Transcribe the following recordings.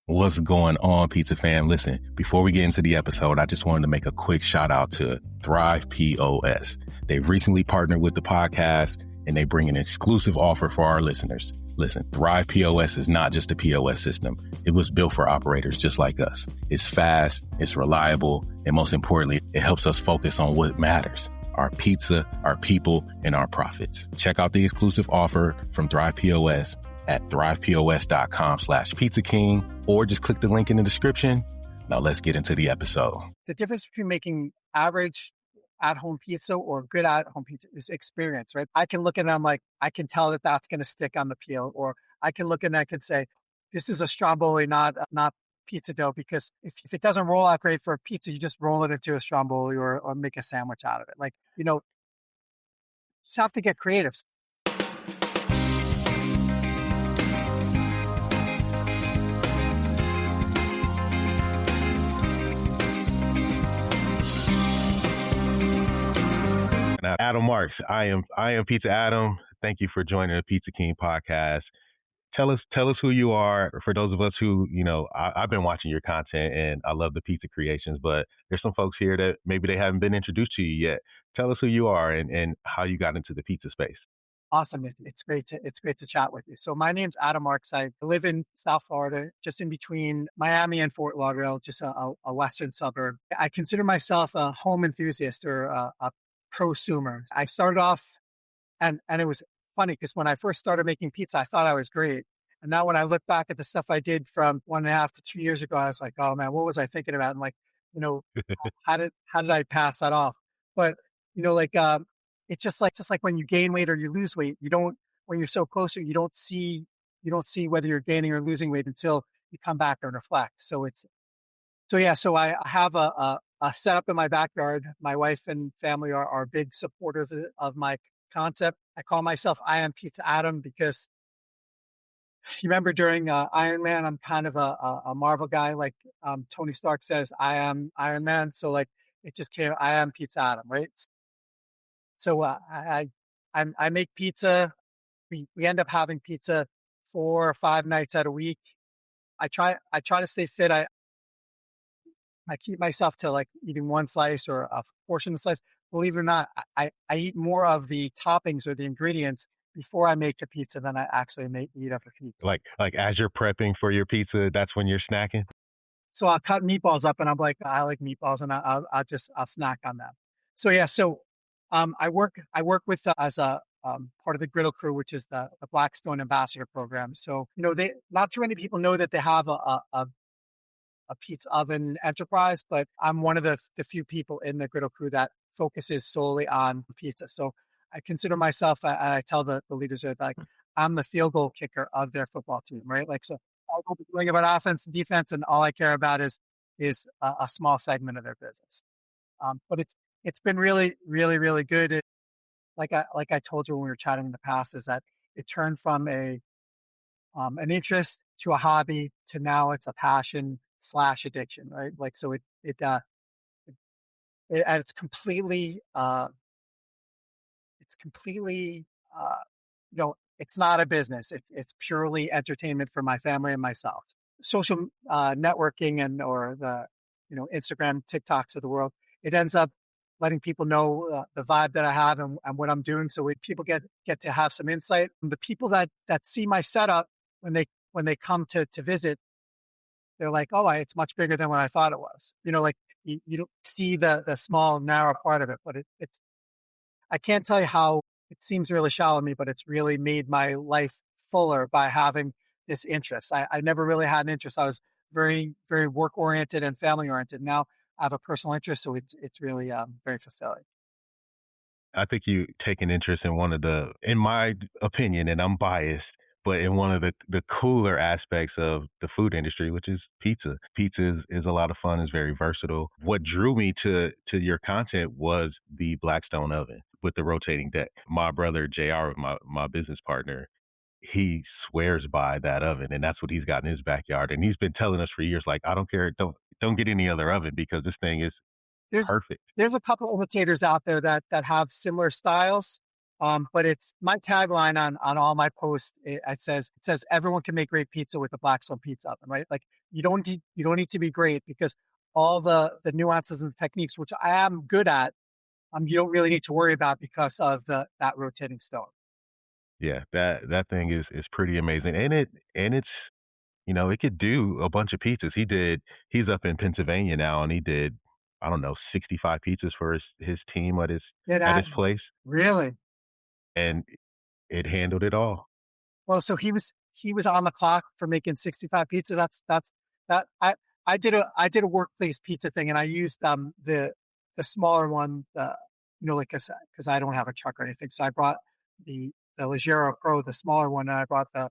What's going on, Pizza fam? Listen, before we get into the episode, I just wanted to make a quick shout out to Thrive POS. They've recently partnered with the podcast and they bring an exclusive offer for our listeners. Listen, Thrive POS is not just a POS system. It was built for operators just like us. It's fast, it's reliable, and most importantly, it helps us focus on what matters: our pizza, our people, and our profits. Check out the exclusive offer from Thrive POS at thrivepos.com/Pizza King, or just click the link in the description. Now let's get into the episode. The difference between making average at-home pizza or good at-home pizza is experience, right? I can look at it and I'm like, I can tell that that's going to stick on the peel, or I can look and I can say, this is a stromboli, not pizza dough, because if it doesn't roll out great for a pizza, you just roll it into a stromboli or make a sandwich out of it. Like, you just have to get creative. Now, Adam Marks, I am Pizza Adam. Thank you for joining the Pizza King podcast. Tell us who you are. For those of us who, I've been watching your content and I love the pizza creations, but there's some folks here that maybe they haven't been introduced to you yet. Tell us who you are and how you got into the pizza space. Awesome. It's great to chat with you. So my name's Adam Marks. I live in South Florida, just in between Miami and Fort Lauderdale, just a western suburb. I consider myself a home enthusiast or a prosumer. I started off, and it was funny because when I first started making pizza, I thought I was great. And now when I look back at the stuff I did from 1.5 to 2 years ago, I was like, oh man, what was I thinking about? And like, how did I pass that off? But it's just like when you gain weight or you lose weight, when you're so closer, you don't see whether you're gaining or losing weight until you come back and reflect. So I have a setup in my backyard. My wife and family are big supporters of my concept. I call myself I Am Pizza Adam because you remember during Iron Man, I'm kind of a Marvel guy. Like Tony Stark says, I am Iron Man. So like it just came, I Am Pizza Adam, right? So I make pizza. We end up having pizza 4 or 5 nights out a week. I try to stay fit. I keep myself to like eating one slice or a portion of slice. Believe it or not, I eat more of the toppings or the ingredients before I make the pizza than I actually eat of the pizza. Like as you're prepping for your pizza, that's when you're snacking? So I'll cut meatballs up and I'm like, I like meatballs and I'll snack on them. So yeah, I work with as a part of the Griddle Crew, which is the Blackstone Ambassador Program. So, not too many people know that they have a pizza oven enterprise, but I'm one of the few people in the Griddle Crew that focuses solely on pizza. So I consider myself, I tell the leaders that like, I'm the field goal kicker of their football team, right? Like, so I'll be doing about offense and defense, and all I care about is a small segment of their business. But it's been really, really, really good. Like I told you when we were chatting in the past, is that it turned from an interest to a hobby to now it's a passion / addiction, right? Like, so it's completely, it's not a business. It's purely entertainment for my family and myself. Social networking or the, Instagram, TikToks of the world, it ends up letting people know the vibe that I have and what I'm doing. So people get to have some insight. And the people that see my setup when they come to visit, they're like, oh, it's much bigger than what I thought it was. Like you don't see the small, narrow part of it, but it's, I can't tell you how it seems really shallow to me, but it's really made my life fuller by having this interest. I never really had an interest. I was very, very work oriented and family oriented. Now I have a personal interest, so it's really very fulfilling. I think you take an interest in in my opinion, and I'm biased, but in one of the cooler aspects of the food industry, which is pizza. Pizza is a lot of fun, is very versatile. What drew me to your content was the Blackstone oven with the rotating deck. My brother, JR, my business partner, he swears by that oven, and that's what he's got in his backyard. And he's been telling us for years, like, I don't care, don't get any other oven because this thing is perfect. There's a couple imitators out there that have similar styles. But it's my tagline on all my posts. It says everyone can make great pizza with a Blackstone pizza oven, right? Like you don't need to be great because all the nuances and techniques, which I am good at, you don't really need to worry about because of that rotating stone. Yeah, that thing is pretty amazing, and it's it could do a bunch of pizzas. He's up in Pennsylvania now, and he did I don't know 65 pizzas for his team at his place, Really? and it handled it all. Well, so he was on the clock for making 65 pizza. That I did a workplace pizza thing, and I used the smaller one, like because I don't have a truck or anything, so I brought the Leggero Pro, the smaller one, and I brought the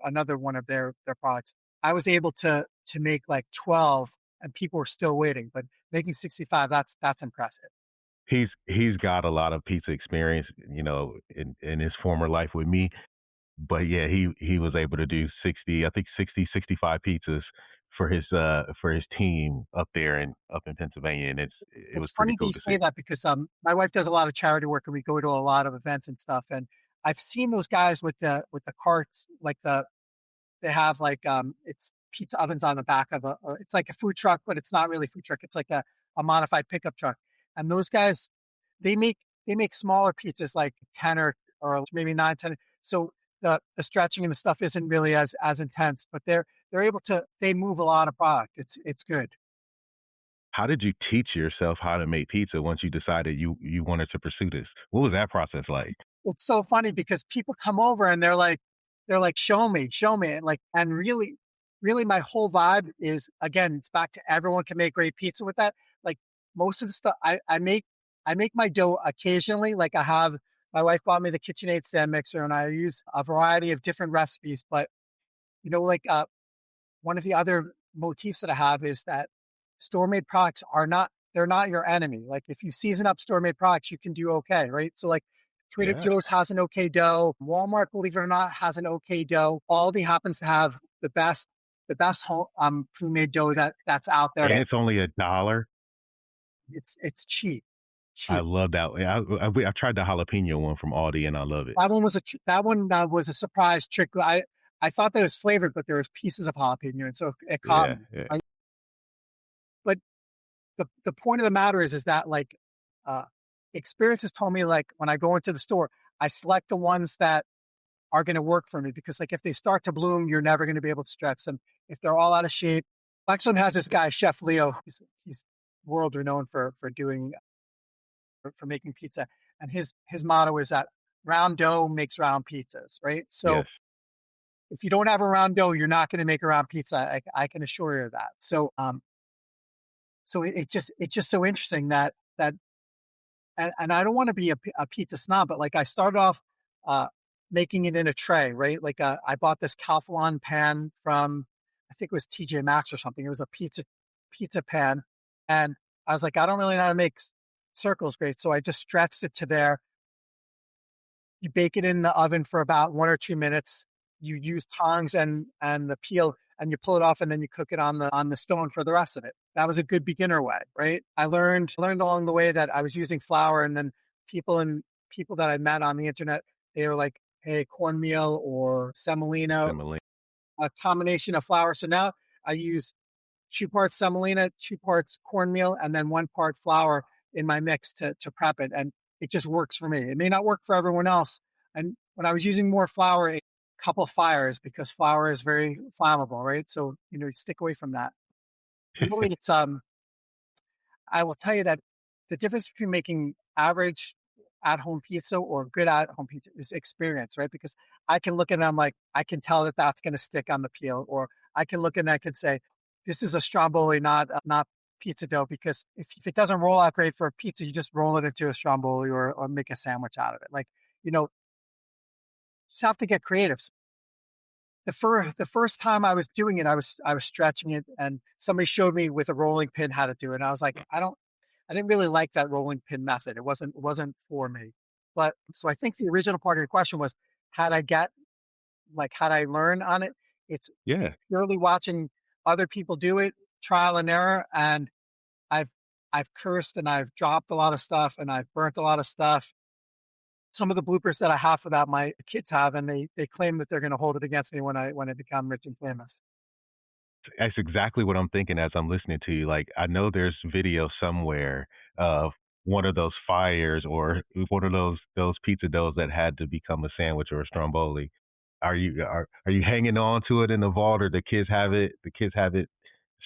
another one of their products. I was able to make like 12, and people were still waiting, but making 65, that's impressive. He's got a lot of pizza experience, in his former life with me. But yeah, he was able to do 60, I think 60, 65 pizzas for his team up in Pennsylvania, and it It's was pretty funny that cool you to say see. that because my wife does a lot of charity work and we go to a lot of events and stuff. And I've seen those guys with the carts, like they have like it's pizza ovens on the back of it's like a food truck, but it's not really a food truck. It's like a modified pickup truck. And those guys, they make they make smaller pizzas like 10 or maybe 9, 10. So the stretching and the stuff isn't really as intense, but they're able to they move a lot of product. It's good. How did you teach yourself how to make pizza once you decided you wanted to pursue this? What was that process like? It's so funny because people come over and they're like, show me. And really my whole vibe is, again, it's back to everyone can make great pizza with that. Like most of the stuff I make my dough occasionally. Like I have my wife bought me the KitchenAid stand mixer and I use a variety of different recipes. But like one of the other motifs that I have is that store made products they're not your enemy. Like if you season up store made products, you can do okay, right? So like Trader Yeah. Joe's has an okay dough. Walmart, believe it or not, has an okay dough. Aldi happens to have the best home pre-made dough that's out there. And it's only $1. It's cheap, I cheap. love that. I tried the jalapeno one from Aldi, and I love it. That one was a surprise trick. I thought that it was flavored, but there was pieces of jalapeno, and so it caught Yeah, me. yeah. But the point of the matter is that like uh, experience has told me like when I go into the store, I select the ones that are going to work for me because like if they start to bloom, you're never going to be able to stretch them. If they're all out of shape, Blackstone has this guy Chef Leo. He's world renowned for doing for making pizza, and his motto is that round dough makes round pizzas. Right, so Yes. if you don't have a round dough, you're not going to make a round pizza. I can assure you of that. So it's just so interesting that and I don't want to be a pizza snob, but like I started off uh, making it in a tray, right? Like I bought this Calphalon pan from I think it was TJ Maxx or something. It was a pizza pan, and I was like, I don't really know how to make circles great, so I just stretched it to there. You bake it in the oven for about 1 or 2 minutes. You use tongs and the peel, and you pull it off, and then you cook it on the stone for the rest of it. That was a good beginner way, right? I learned along the way that I was using flour, and then people that I met on the internet, they were like, "Hey, cornmeal or semolina, Similarly. a combination of flour." So now I use 2 parts semolina, 2 parts cornmeal, and then 1 part flour in my mix to prep it. And it just works for me. It may not work for everyone else. And when I was using more flour, a couple fires because flour is very flammable, right? So, you stick away from that. Really, I will tell you that the difference between making average at home pizza or good at home pizza is experience, right? Because I can look at it, I'm like, I can tell that that's going to stick on the peel, or I can look and I can say, this is a stromboli, not pizza dough. Because if it doesn't roll out great for a pizza, you just roll it into a stromboli or make a sandwich out of it. Like, just have to get creative. The first time I was doing it, I was stretching it, and somebody showed me with a rolling pin how to do it. And I was like, I didn't really like that rolling pin method. It wasn't for me. But so I think the original part of your question was, how would I learn on it? It's Yeah. purely watching other people do it, trial and error. And I've I've cursed and I've dropped a lot of stuff and I've burnt a lot of stuff. Some of the bloopers that I have for that my kids have, and they claim that they're going to hold it against me when I become rich and famous. That's exactly what I'm thinking as I'm listening to you. Like, I know there's video somewhere of one of those fires or one of those pizza doughs that had to become a sandwich or a stromboli. Are you hanging on to it in the vault, or the kids have it They,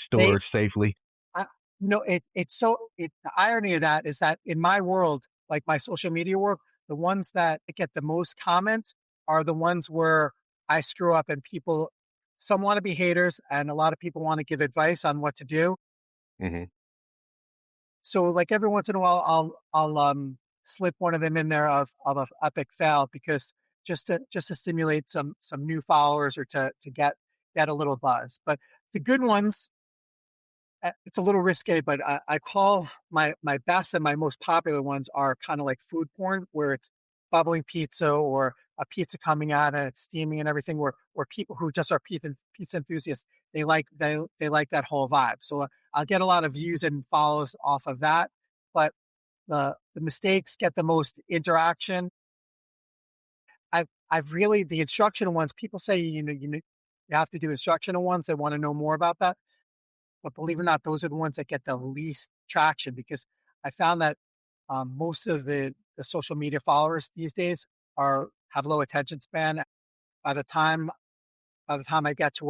stored safely? I, no, the irony of that is that in my world, like my social media world, the ones that get the most comments are the ones where I screw up and some want to be haters and a lot of people want to give advice on what to do. Hmm. So like every once in a while, I'll slip one of them in there of an epic fail because just to stimulate some new followers or to get a little buzz. But the good ones, it's a little risque, but I call my best and my most popular ones are kind of like food porn, where it's bubbling pizza or a pizza coming out and it's steaming and everything. Where people who just are pizza enthusiasts, they like that whole vibe. So I'll get a lot of views and follows off of that. But the mistakes get the most interaction. I've really the instructional ones. People say you have to do instructional ones. They want to know more about that. But believe it or not, those are the ones that get the least traction because I found that most of the social media followers these days have low attention span. By the time I get to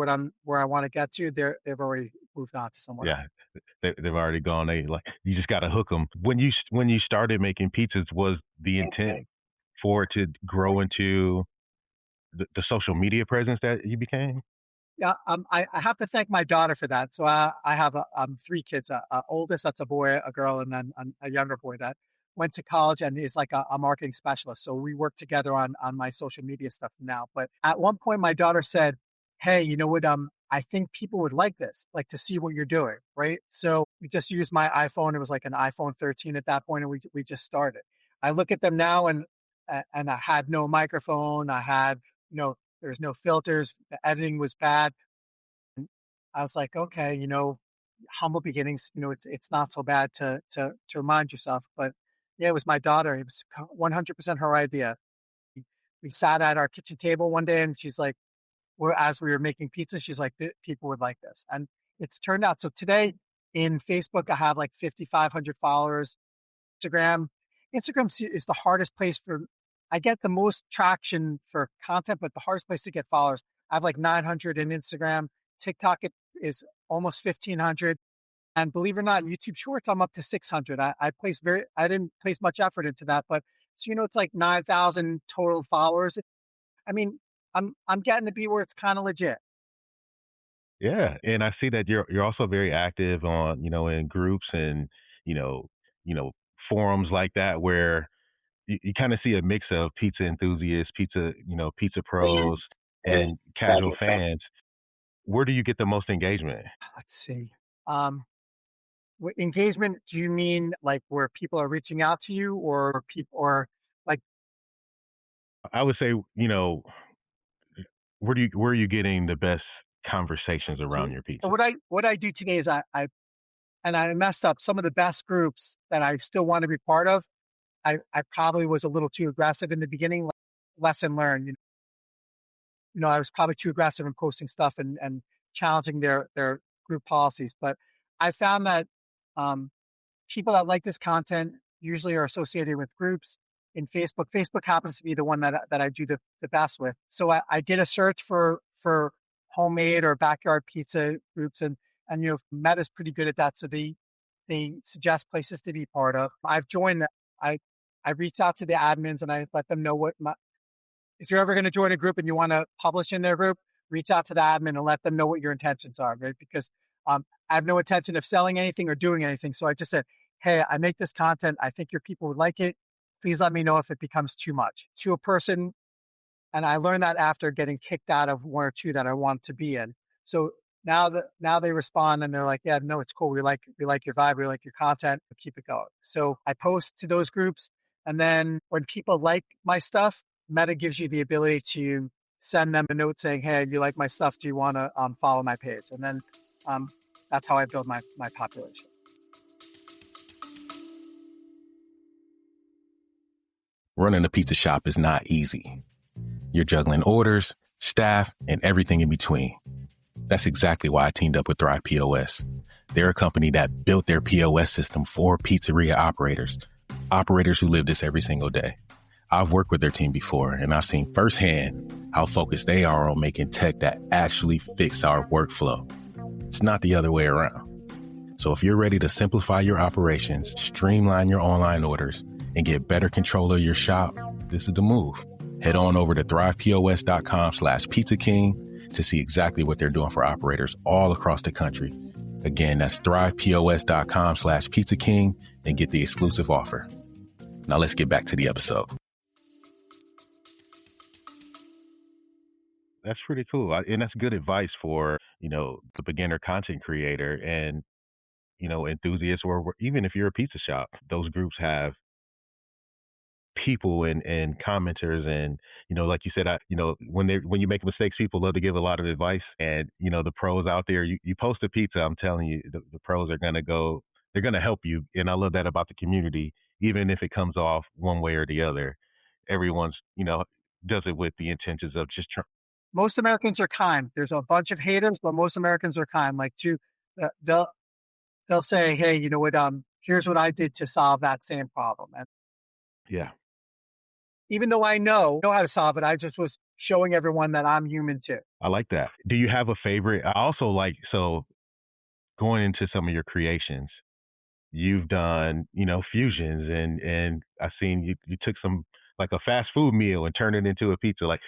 where I want to get to, they've already moved on to someone else. Yeah, they've already gone. They like you just got to hook them. When you started making pizzas, was the intent for it to grow into the social media presence that you became? Yeah, I have to thank my daughter for that. So I have three kids. Oldest, that's a boy, a girl, and then a younger boy that went to college and is like a marketing specialist. So we work together on my social media stuff now. But at one point, my daughter said, "Hey, you know what? I think people would like this, like to see what you're doing, right?" So we just used my iPhone. It was like an iPhone 13 at that point, and we just started. I look at them now, and I had no microphone. I had there's no filters. The editing was bad. And I was like, okay, humble beginnings. It's not so bad to remind yourself. But yeah, it was my daughter. It was 100% her idea. We sat at our kitchen table one day, and she's like, as we were making pizza, she's like, people would like this, and it's turned out. So today in Facebook, I have like 5,500 followers. Instagram. Instagram is the hardest place for. I get the most traction for content, but the hardest place to get followers. I have like 900 in Instagram. TikTok is almost 1,500, and believe it or not, YouTube Shorts I'm up to 600. I didn't place much effort into that, but so it's like 9,000 total followers. I mean, I'm getting to be where it's kind of legit. Yeah, and I see that you're also very active on in groups and you know you know forums like that where you kind of see a mix of pizza enthusiasts, pizza pros, and casual fans. Where do you get the most engagement? Let's see. Um, Engagement, do you mean like where people are reaching out to you or people or like I would say, where are you getting the best conversations around so your pizzas? what I do today is I messed up some of the best groups that I still want to be part of. I probably was a little too aggressive in the beginning. Lesson learned. I was probably too aggressive in posting stuff and challenging their group policies. But I found that um, people that like this content usually are associated with groups in Facebook. Facebook happens to be the one that I do the best with. So I did a search for homemade or backyard pizza groups, and Meta's pretty good at that. So they suggest places to be part of. I've joined. I I reach out to the admins and I let them know if you're ever going to join a group and you want to publish in their group, reach out to the admin and let them know what your intentions are, right? Because I have no intention of selling anything or doing anything. So I just said, hey, I make this content. I think your people would like it. Please let me know if it becomes too much to a person. And I learned that after getting kicked out of one or two that I want to be in. So now they respond and they're like, yeah, no, it's cool. We like your vibe. We like your content. We'll keep it going. So I post to those groups. And then when people like my stuff, Meta gives you the ability to send them a note saying, hey, you like my stuff. Do you want to follow my page? And then that's how I build my population. Running a pizza shop is not easy. You're juggling orders, staff, and everything in between. That's exactly why I teamed up with Thrive POS. They're a company that built their POS system for pizzeria operators who live this every single day. I've worked with their team before, and I've seen firsthand how focused they are on making tech that actually fix our workflow. It's not the other way around. So if you're ready to simplify your operations, streamline your online orders, and get better control of your shop, this is the move. Head on over to thrivepos.com/Pizza King to see exactly what they're doing for operators all across the country. Again, that's thrivepos.com/Pizza King and get the exclusive offer. Now let's get back to the episode. That's pretty cool. And that's good advice for, the beginner content creator and, enthusiasts, or even if you're a pizza shop. Those groups have people and commenters, and like you said, when you make mistakes, people love to give a lot of advice. And the pros out there, you post a pizza, I'm telling you, the pros are they're gonna help you. And I love that about the community. Even if it comes off one way or the other, everyone's does it with the intentions of just trying. Most Americans are kind. There's a bunch of haters, but most Americans are kind. Like they'll say, hey, you know what? Here's what I did to solve that same problem. And yeah, even though I know how to solve it, I just was showing everyone that I'm human too. I like that. Do you have a favorite? I also like, so going into some of your creations, you've done, fusions, and I've seen you took some, like a fast food meal, and turned it into a pizza. Like,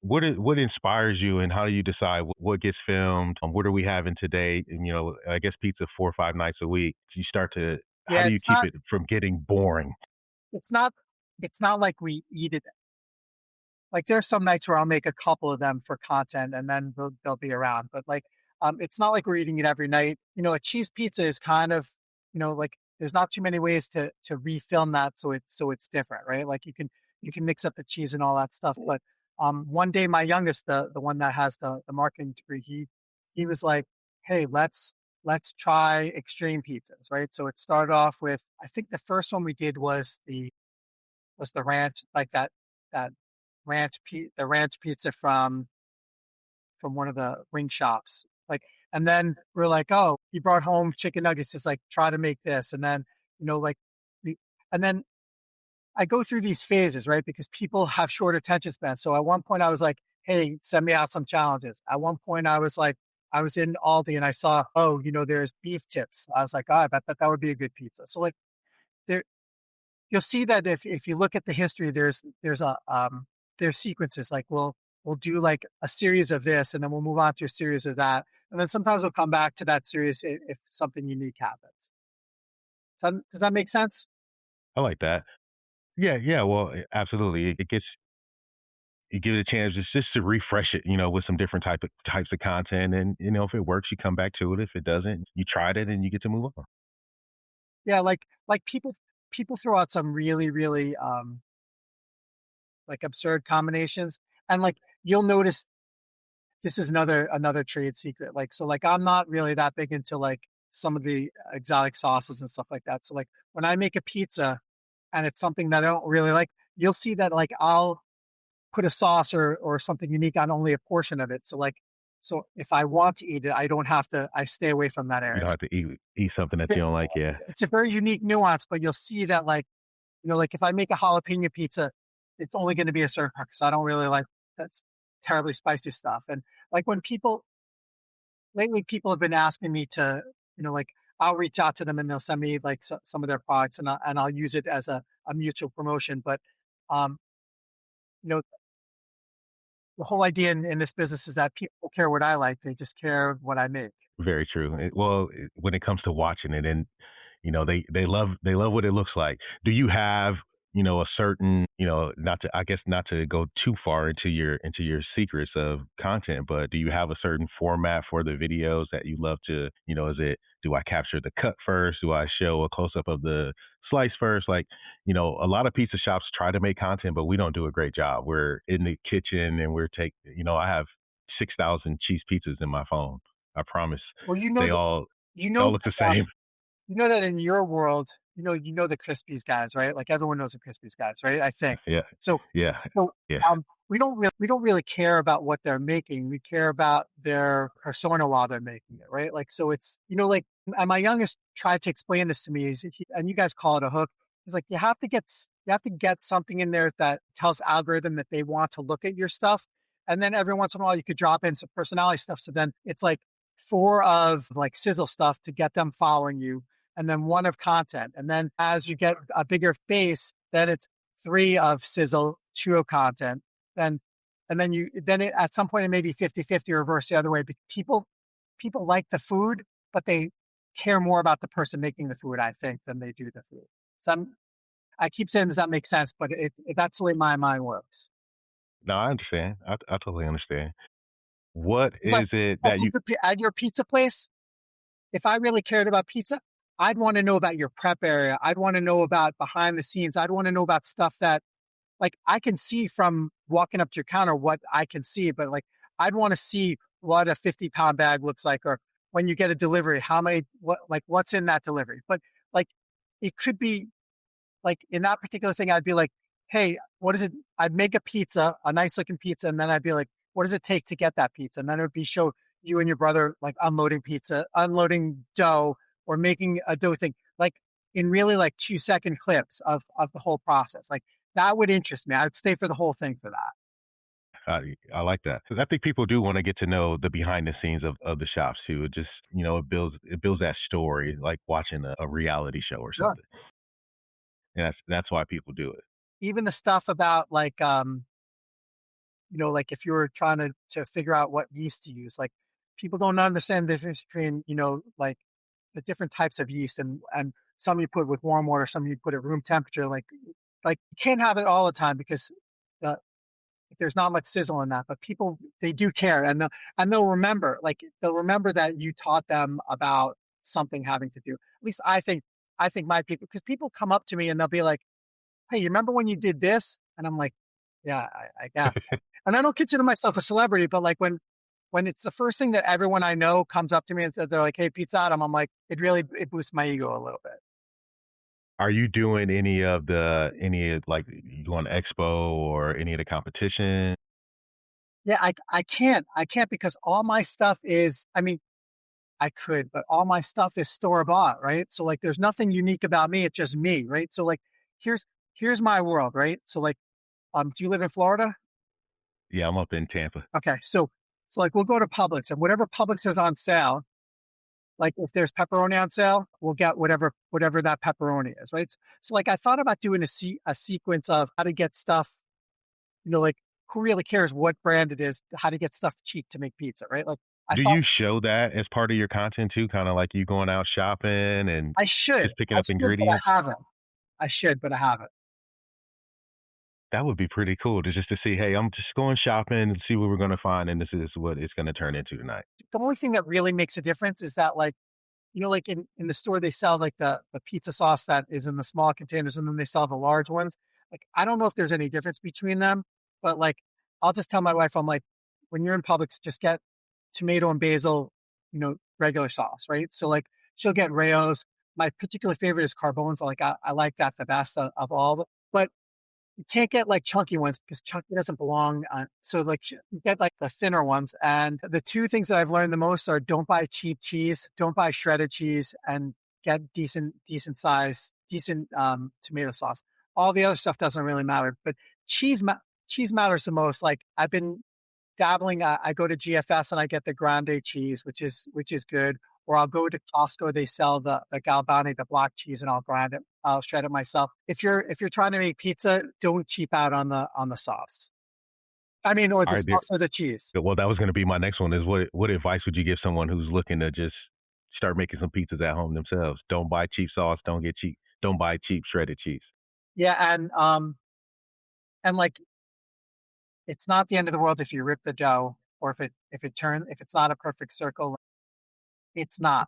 what inspires you, and how do you decide what gets filmed? What are we having today? And, I guess pizza 4 or 5 nights a week. How do you keep it from getting boring? It's not like we eat it. Like, there's some nights where I'll make a couple of them for content, and then they'll be around. But it's not like we're eating it every night. A cheese pizza is kind of, like, there's not too many ways to refilm that, so it's different, right? Like, you can mix up the cheese and all that stuff. But one day, my youngest, the one that has the marketing degree, he was like, hey, let's try extreme pizzas, right? So it started off with, I think the first one we did was the ranch, like that the ranch pizza from one of the wing shops. Like, and then we're like, oh, he brought home chicken nuggets, just like, try to make this. And then, and then I go through these phases, right? Because people have short attention spans. So at one point I was like, hey, send me out some challenges. At one point I was like, I was in Aldi and I saw, oh, there's beef tips. I was like, oh, I bet that would be a good pizza. So, like, you'll see that if you look at the history, there's sequences. Like, we'll do like a series of this, and then we'll move on to a series of that, and then sometimes we'll come back to that series if something unique happens. Does that make sense? I like that. Yeah. Well, absolutely. You give it a chance just to refresh it, with some different types of content, and if it works, you come back to it. If it doesn't, you tried it and you get to move on. Yeah, like people throw out some really, really like absurd combinations, and like, you'll notice this is another trade secret. Like, so, like, I'm not really that big into like some of the exotic sauces and stuff like that. So, like, when I make a pizza and it's something that I don't really like, you'll see that, like, I'll put a sauce or something unique on only a portion of it. So if I want to eat it, I don't have to. I stay away from that area. You don't have to eat something that you don't like. Yeah, it's a very unique nuance, but you'll see that, like, like, if I make a jalapeno pizza, it's only going to be a certain part, because I don't really like that's terribly spicy stuff. And like, lately people have been asking me to, like, I'll reach out to them and they'll send me like some of their products, and I'll use it as a mutual promotion. But you know, the whole idea in this business is that people don't care what I like; they just care what I make. Very true. When it comes to watching it, and they love what it looks like. Do you have a certain, not to go too far into your secrets of content, but do you have a certain format for the videos that you love to, do I capture the cut first? Do I show a close up of the slice first? Like, a lot of pizza shops try to make content, but we don't do a great job. We're in the kitchen and I have 6,000 cheese pizzas in my phone. I promise. Well, they all look the same. you know that in your world, you know the Krispies guys, right? Like everyone knows the Krispies guys, right? I think Yeah, so. yeah, So yeah, we don't really care about what they're making. We care about their persona while they're making it, right? Like so, it's like and my youngest tried to explain this to me, and you guys call it a hook. He's like, you have to get something in there that tells algorithm that they want to look at your stuff, and then every once in a while you could drop in some personality stuff. So then it's like four of like sizzle stuff to get them following you, and then one of content. And then as you get a bigger base, then it's three of sizzle, two of content. Then and then at some point it may be 50-50 or reverse the other way. But people like the food, but they care more about the person making the food, I think, than they do the food. So I keep saying, does that make sense? But that's the way my mind works. no, I understand. I totally understand. What It's like is it that you at your pizza place. If I really cared about pizza, I'd want to know about your prep area. I'd want to know about behind the scenes. I'd want to know about stuff that like I can see from walking up to your counter what I can see, but like I'd want to see what a 50-pound bag looks like, or when you get a delivery, how many, what's in that delivery. But like it could be like in that particular thing, I'd be like, hey, what is it? I'd make a pizza, a nice looking pizza, and then I'd be like, what does it take to get that pizza? And then it would be show you and your brother like unloading pizza, unloading dough, or making a dough thing, like in really like 2-second clips of the whole process. Like that would interest me. I would stay for the whole thing for that. I like that because I think people do want to get to know the behind the scenes of the shops too. It just it builds that story like watching a reality show or Sure. something. And that's why people do it. Even the stuff about like like if you were trying to figure out what yeast to use, like people don't understand the difference between, like the different types of yeast, and some you put with warm water, some you put at room temperature. Like you can't have it all the time because the, there's not much sizzle in that, but people, they do care, and they'll remember that you taught them about something having to do. At least I think my people, because people come up to me and they'll be like, hey, you remember when you did this? And I'm like, yeah, I guess. And I don't consider myself a celebrity, but like when it's the first thing that everyone I know comes up to me and says, they're like, hey, Pizza Adam, I'm like, it boosts my ego a little bit. Are you doing like you go on expo or any of the competition? Yeah, I can't because all my stuff is, I mean, I could, but all my stuff is store bought, right? So like there's nothing unique about me. It's just me, right? So like here's here's my world, right? So like do you live in Florida? Yeah, I'm up in Tampa. Okay. So like we'll go to Publix, and whatever Publix is on sale, like if there's pepperoni on sale, we'll get whatever that pepperoni is, right? So like I thought about doing a sequence of how to get stuff, like who really cares what brand it is, how to get stuff cheap to make pizza, right? Like I Do thought you show that as part of your content too? Kind of like you going out shopping and I should. just picking I up should, but ingredients? I haven't. I should, but I haven't. That would be pretty cool to just to see, hey, I'm just going shopping and see what we're going to find, and this is what it's going to turn into tonight. The only thing that really makes a difference is that like, like in the store they sell like the pizza sauce that is in the small containers, and then they sell the large ones. Like I don't know if there's any difference between them, but like I'll just tell my wife, I'm like, when you're in Publix, just get tomato and basil, regular sauce, right? So like she'll get Rayo's. My particular favorite is Carbone's. Like I like that the best of all. But you can't get like chunky ones because chunky doesn't belong. So like you get like the thinner ones. And the two things that I've learned the most are don't buy cheap cheese, don't buy shredded cheese, and get decent size, decent tomato sauce. All the other stuff doesn't really matter, but cheese cheese matters the most. Like I've been dabbling. I go to GFS and I get the grande cheese, which is good. Or I'll go to Costco. They sell the Galbani, the block cheese, and I'll grind it. I'll shred it myself. If you're trying to make pizza, don't cheap out on the sauce. I mean, or All the right, there. sauce or the cheese. Well, that was going to be my next one. Is what advice would you give someone who's looking to just start making some pizzas at home themselves? Don't buy cheap sauce. Don't buy cheap shredded cheese. Yeah, and like it's not the end of the world if you rip the dough, or if it's not a perfect circle. It's not.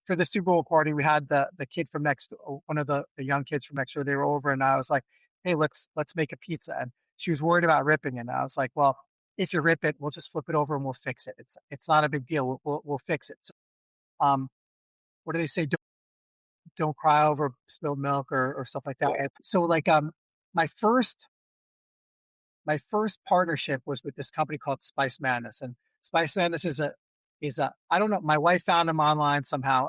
For the Super Bowl party, we had the kid from next, one of the young kids from next door. They were over, and I was like, "Hey, let's make a pizza." And she was worried about ripping it. And I was like, "Well, if you rip it, we'll just flip it over and we'll fix it. It's not a big deal. We'll fix it." So, what do they say? don't cry over spilled milk or stuff like that. And so like my first my first partnership was with this company called Spice Madness, and Spice Madness is a I don't know. My wife found them online somehow.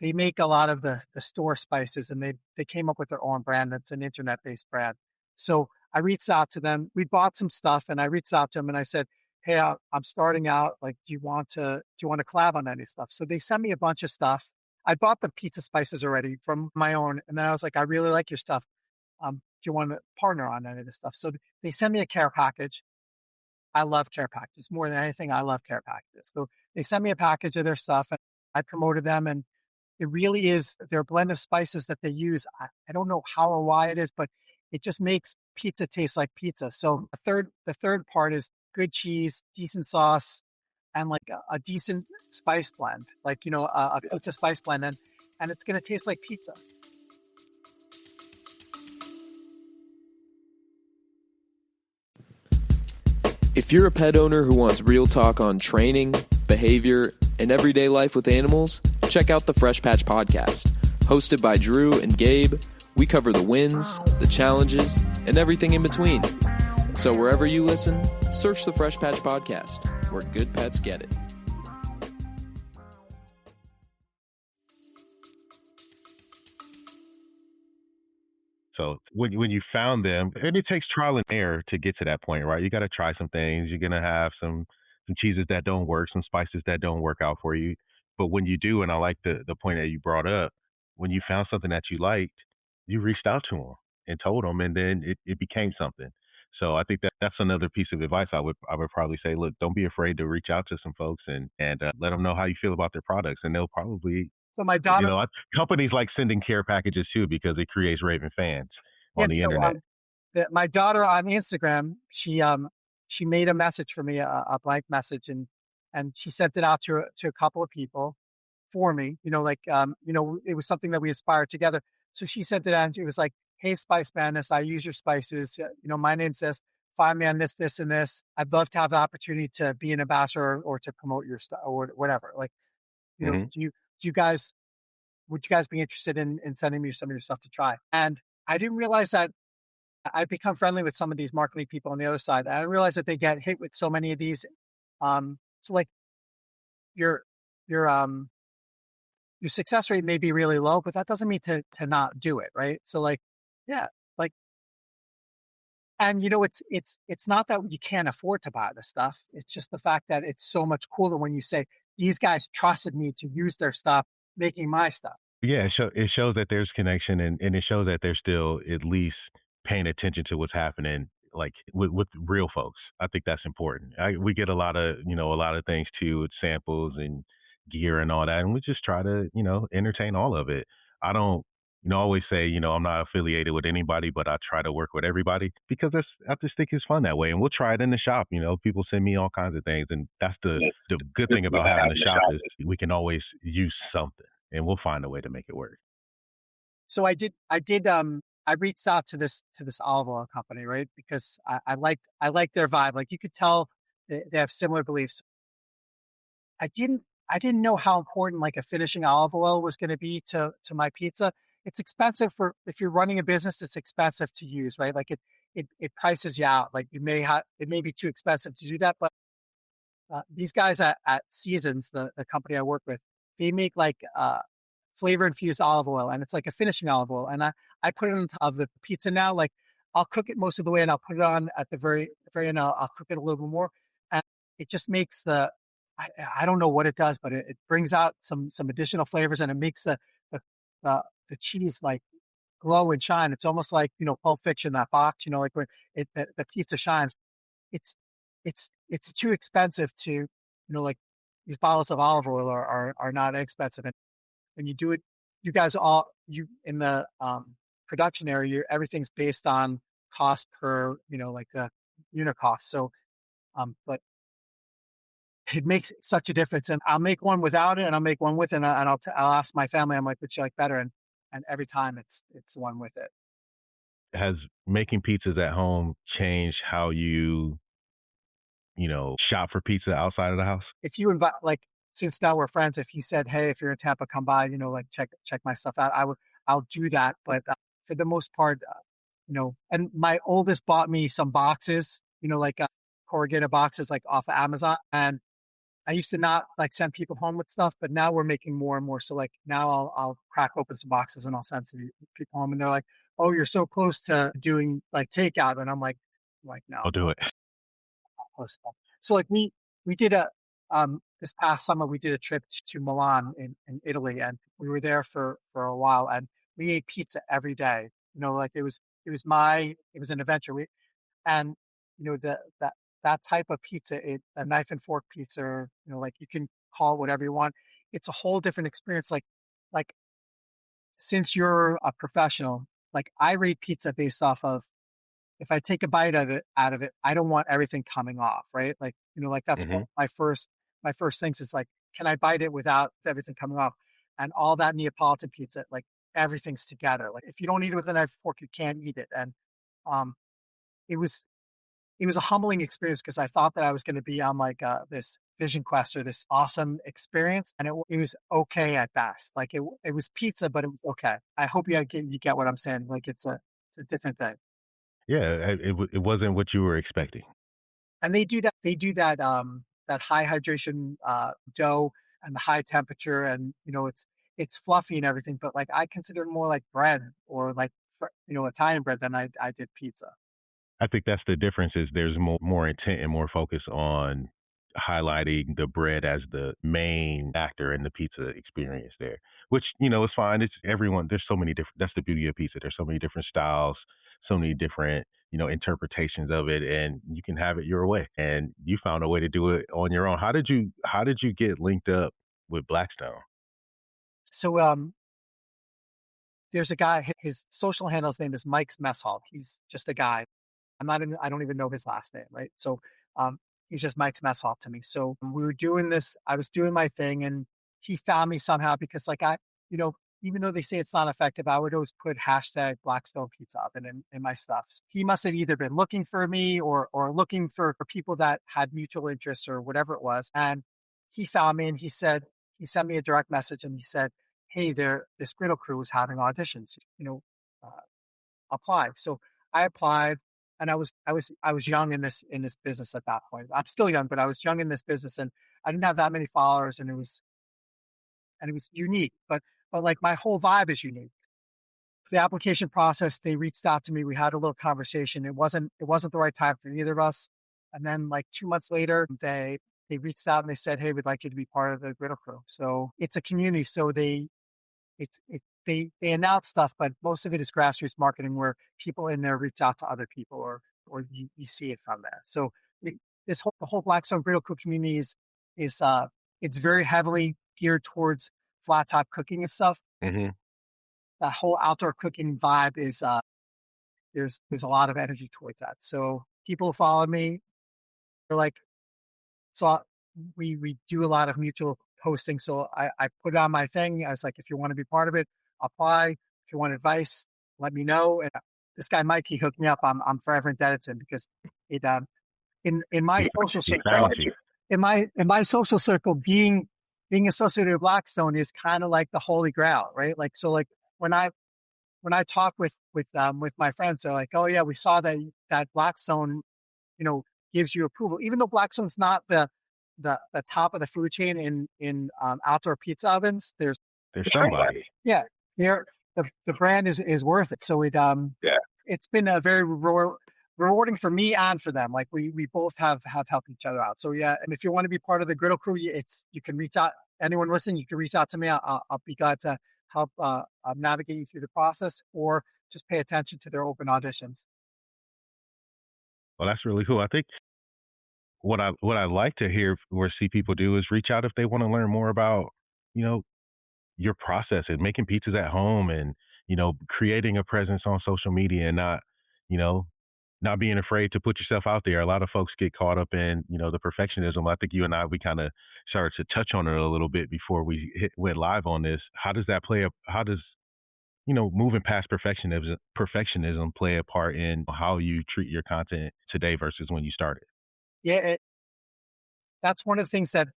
They make a lot of the store spices, and they came up with their own brand. That's an internet based brand. So I reached out to them. We bought some stuff, and I reached out to them and I said, "Hey, I'm starting out. Like, do you want to collab on any stuff?" So they sent me a bunch of stuff. I bought the pizza spices already from my own, and then I was like, "I really like your stuff. Do you want to partner on any of this stuff?" So they sent me a care package. I love care packages more than anything. I love care packages. So they sent me a package of their stuff, and I promoted them. And it really is their blend of spices that they use. I don't know how or why it is, but it just makes pizza taste like pizza. So the third part is good cheese, decent sauce, and like a decent spice blend, like a pizza spice blend, and it's gonna taste like pizza. If you're a pet owner who wants real talk on training, behavior, and everyday life with animals, check out the Fresh Patch Podcast. Hosted by Drew and Gabe, we cover the wins, the challenges, and everything in between. So wherever you listen, search the Fresh Patch Podcast, where good pets get it. So when you found them, and it takes trial and error to get to that point, right? You got to try some things. You're gonna have some cheeses that don't work, some spices that don't work out for you. But when you do, and I like the point that you brought up, when you found something that you liked, you reached out to them and told them, and then it became something. So I think that's another piece of advice I would probably say. Look, don't be afraid to reach out to some folks and let them know how you feel about their products, and they'll probably So my daughter, companies like sending care packages too because it creates raving fans yeah. on the So internet. my daughter on Instagram, she made a message for me, a blank message, and she sent it out to a couple of people for me. It was something that we inspired together. So she sent it out, and it was like, "Hey, Spice Madness, I use your spices. My name's this. Find me on this, this, and this. I'd love to have the opportunity to be an ambassador or to promote your stuff or whatever. Like, Hmm. do you guys would you guys be interested in sending me some of your stuff to try?" And I didn't realize that I've become friendly with some of these marketing people on the other side. I didn't realize that they get hit with so many of these. So like your your um your success rate may be really low, but that doesn't mean to not do it, right? So like, yeah, like, and it's not that you can't afford to buy the stuff. It's just the fact that it's so much cooler when you say these guys trusted me to use their stuff, making my stuff. Yeah, it shows that there's connection, and it shows that they're still at least paying attention to what's happening, like with real folks. I think that's important. We get a lot of things too, with samples and gear and all that, and we just try to entertain all of it. I don't always say I'm not affiliated with anybody, but I try to work with everybody because I just think it's fun that way, and we'll try it in the shop. People send me all kinds of things, and that's the good thing about having the shop is we can always use something and we'll find a way to make it work. So I reached out to this olive oil company, right? Because I like their vibe. Like you could tell they have similar beliefs. I didn't know how important like a finishing olive oil was going to be to my pizza. It's expensive if you're running a business, it's expensive to use, right? Like it prices you out. Like it may be too expensive to do that, but these guys at Seasons, the company I work with, they make like flavor infused olive oil, and it's like a finishing olive oil. And I put it on top of the pizza now. Like I'll cook it most of the way, and I'll put it on at the very end. I'll cook it a little bit more, and it just makes I don't know what it does, but it brings out some additional flavors, and it makes the the cheese like glow and shine. It's almost like Pulp Fiction, that box, like where the pizza shines. It's too expensive to like these bottles of olive oil are not expensive, and when you do it, you guys all you in the production area, everything's based on cost per like the unit cost. So but it makes such a difference, and I'll make one without it, and I'll make one with it, and I'll ask my family, I'm like, "Which you like better?" And every time it's one with it. Has making pizzas at home changed how you shop for pizza outside of the house? If you invite, like, since now we're friends, if you said, hey, if you're in Tampa, come by, like check my stuff out, I'll do that. But for the most part, and my oldest bought me some boxes, like corrugated boxes, like off of Amazon. And I used to not like send people home with stuff, but now we're making more and more. So like now I'll crack open some boxes and I'll send some people home, and they're like, "Oh, you're so close to doing like takeout," and I'm like no, I'll do it. close stuff. So like we did a this past summer we did a trip to Milan in Italy, and we were there for a while, and we ate pizza every day. Like it was an adventure. And that type of pizza, a knife and fork pizza, like you can call it whatever you want. It's a whole different experience. Like since you're a professional, like I rate pizza based off of, if I take a bite of it, I don't want everything coming off, right? Like, like that's one of my first things is like, can I bite it without everything coming off? And all that Neapolitan pizza, like everything's together. Like if you don't eat it with a knife and fork, you can't eat it. And it was a humbling experience because I thought that I was going to be on like this vision quest or this awesome experience, and it was okay at best. Like it was pizza, but it was okay. I hope you get what I'm saying. Like it's a different thing. Yeah, it wasn't what you were expecting. And they do that. That high hydration dough and the high temperature, and it's fluffy and everything. But like I consider it more like bread or like Italian bread than I did pizza. I think that's the difference is there's more intent and more focus on highlighting the bread as the main actor in the pizza experience there, which, is fine. It's everyone. There's so many different, that's the beauty of pizza. There's so many different styles, so many different, interpretations of it, and you can have it your way. And you found a way to do it on your own. How did you get linked up with Blackstone? So, there's a guy, his social handle's name is Mike's Mess Hall. He's just a guy. I don't even know his last name, right? So he's just Mike's Mess Hall to me. So we were doing this, I was doing my thing, and he found me somehow because like even though they say it's not effective, I would always put hashtag Blackstone Pizza Oven in my stuff. He must have either been looking for me or looking for people that had mutual interests or whatever it was. And he found me and he sent me a direct message and he said, hey, this griddle crew was having auditions, apply. So I applied. And I was young in this business at that point. I'm still young, but I was young in this business, and I didn't have that many followers, and it was unique. But like my whole vibe is unique. The application process, they reached out to me. We had a little conversation. It wasn't the right time for either of us. And then like 2 months later, they reached out and they said, "Hey, we'd like you to be part of the griddle crew." So it's a community. So they announce stuff, but most of it is grassroots marketing where people in there reach out to other people or you see it from there. So the whole Blackstone Griddle Crew community is it's very heavily geared towards flat top cooking and stuff. Mm-hmm. That whole outdoor cooking vibe is there's a lot of energy towards that. So people follow me. They're like, so we do a lot of mutual posting. So I put it on my thing. I was like, if you want to be part of it, apply. If you want advice, let me know. And this guy Mike, he hooked me up. I'm forever indebted to him because it in my social circle, in my social circle, being associated with Blackstone is kind of like the holy grail, right? Like so, like when I talk with my friends, they're like, oh yeah, we saw that Blackstone, gives you approval, even though Blackstone's not the top of the food chain in outdoor pizza ovens. There's somebody. Yeah, the brand is worth it. So it's been a very rewarding for me and for them. Like we both have helped each other out. So yeah, and if you want to be part of the griddle crew, you can reach out. Anyone listening, you can reach out to me. I'll be glad to help navigate you through the process, or just pay attention to their open auditions. Well, that's really cool. I think what I like to hear or see people do is reach out if they want to learn more about, your process and making pizzas at home and, creating a presence on social media and not being afraid to put yourself out there. A lot of folks get caught up in, the perfectionism. I think you and I, we kind of started to touch on it a little bit before we went live on this. How does that moving past perfectionism play a part in how you treat your content today versus when you started? Yeah, that's one of the things that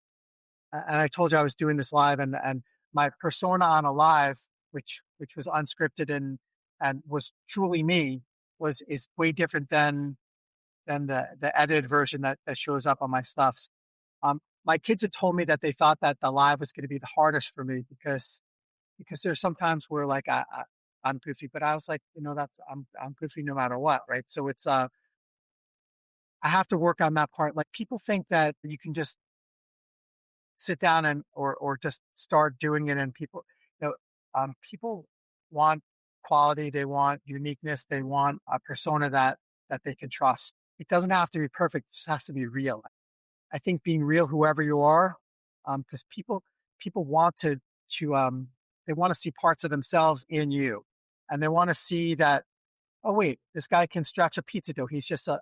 And I told you I was doing this live, and my persona on a live, which was unscripted and was truly me, is way different than the edited version that shows up on my stuffs. My kids had told me that they thought that the live was going to be the hardest for me because there's sometimes where like I'm goofy, but I was like, that's I'm goofy no matter what, right? So it's I have to work on that part. Like people think that you can just sit down and or just start doing it, and people want quality, they want uniqueness, they want a persona that they can trust. It doesn't have to be perfect; it just has to be real. I think being real, whoever you are, because people want they want to see parts of themselves in you, and they want to see that. Oh wait, this guy can stretch a pizza dough. He's just a